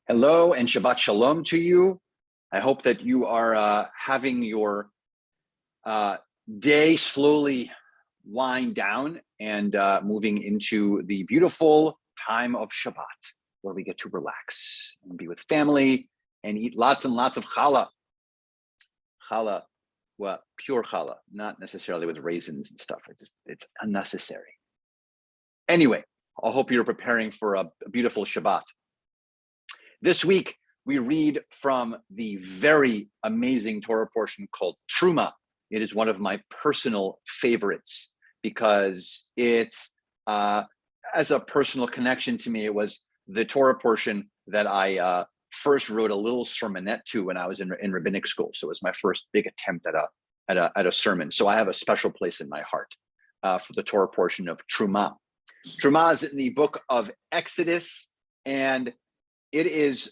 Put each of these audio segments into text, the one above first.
Hello and Shabbat Shalom to you. I hope that you are having your day slowly wind down and moving into the beautiful time of Shabbat, where we get to relax and be with family and eat lots and lots of challah. Challah, well, pure challah, not necessarily with raisins and stuff. It's unnecessary. Anyway, I hope you're preparing for a beautiful Shabbat. This week, we read from the very amazing Torah portion called Truma. It is one of my personal favorites because it, as a personal connection to me, it was the Torah portion that I first wrote a little sermonette to when I was in rabbinic school. So it was my first big attempt at a sermon. So I have a special place in my heart for the Torah portion of Truma. Truma is in the book of Exodus, and it is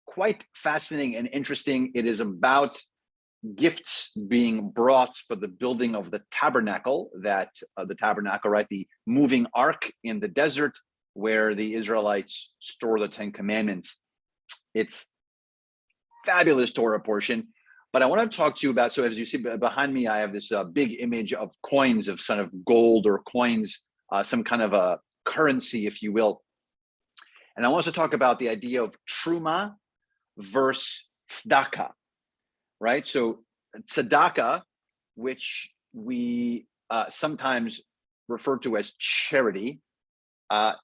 quite fascinating and interesting. It is about gifts being brought for the building of the tabernacle, right? The moving ark in the desert where the Israelites store the 10 Commandments. It's fabulous Torah portion. But I want to talk to you about, so as you see behind me, I have this big image of coins of sort of gold or coins, some kind of a currency, if you will. And I want to talk about the idea of truma versus tzedakah, right? So tzedakah, which we sometimes refer to as charity, I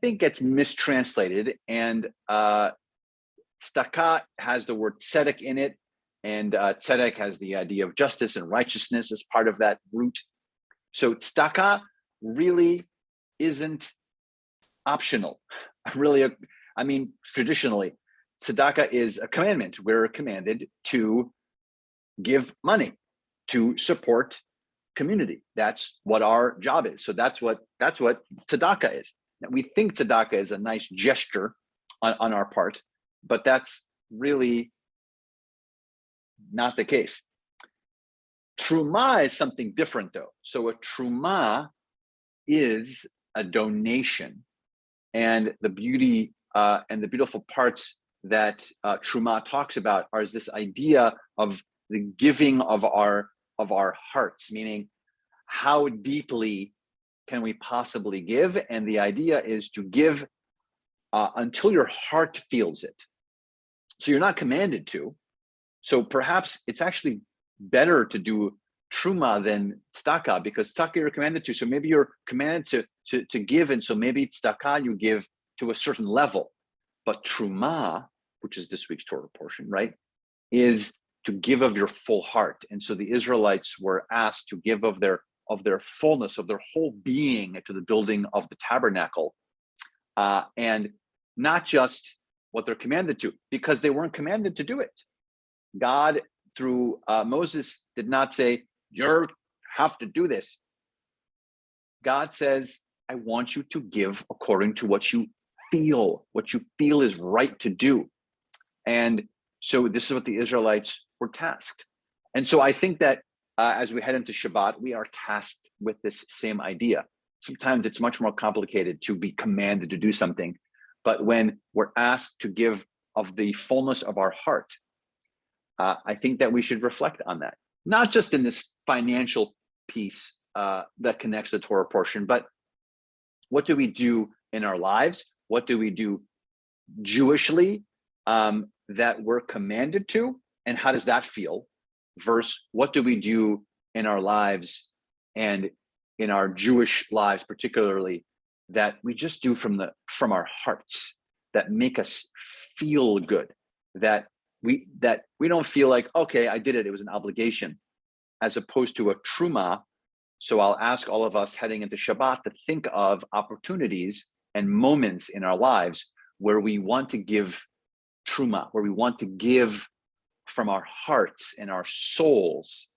think gets mistranslated. And tzedakah has the word tzedek in it, and tzedek has the idea of justice and righteousness as part of that root. So tzedakah really isn't optional. Traditionally, tzedakah is a commandment. We're commanded to give money to support community. That's what our job is. So that's what tzedakah is. Now, we think tzedakah is a nice gesture on our part, but that's really not the case. Truma is something different, though. So a truma is a donation. And the beauty and the beautiful parts that Truma talks about are this idea of the giving of our hearts, meaning how deeply can we possibly give? And the idea is to give until your heart feels it. So you're not commanded to. So perhaps it's actually better to do Truma than tzedakah, because tzedakah you're commanded to. So maybe you're commanded to give, and so maybe tzedakah you give to a certain level. But Truma, which is this week's Torah portion, right, is to give of your full heart. And so the Israelites were asked to give of their fullness, of their whole being to the building of the tabernacle, and not just what they're commanded to, because they weren't commanded to do it. God, through Moses, did not say, you have to do this. God says, I want you to give according to what you feel is right to do. And so this is what the Israelites were tasked. And so I think that as we head into Shabbat, we are tasked with this same idea. Sometimes it's much more complicated to be commanded to do something, but when we're asked to give of the fullness of our heart, I think that we should reflect on that, not just in this financial piece that connects the Torah portion, but what do we do in our lives? What do we do Jewishly that we're commanded to? And how does that feel? Versus what do we do in our lives and in our Jewish lives, particularly, that we just do from our hearts, that make us feel good, that we don't feel like, okay, I did it, it was an obligation, as opposed to a truma. So I'll ask all of us heading into Shabbat to think of opportunities and moments in our lives where we want to give truma, where we want to give from our hearts and our souls,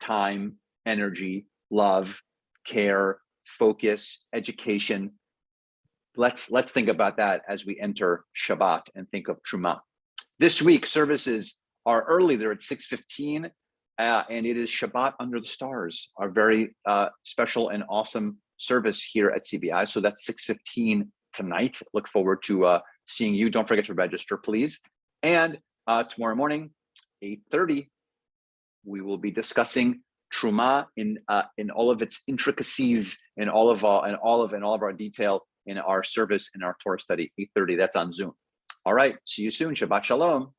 time, energy, love, care, focus, education. Let's think about that as we enter Shabbat and think of truma. This week, services are early. They're at 6:15, and it is Shabbat under the stars, our very special and awesome service here at CBI. So that's 6:15 tonight. Look forward to seeing you. Don't forget to register, please. And tomorrow morning, 8:30, we will be discussing Truma in all of its intricacies, in all of our detail in our service in our Torah study. 8:30. That's on Zoom. All right. See you soon. Shabbat shalom.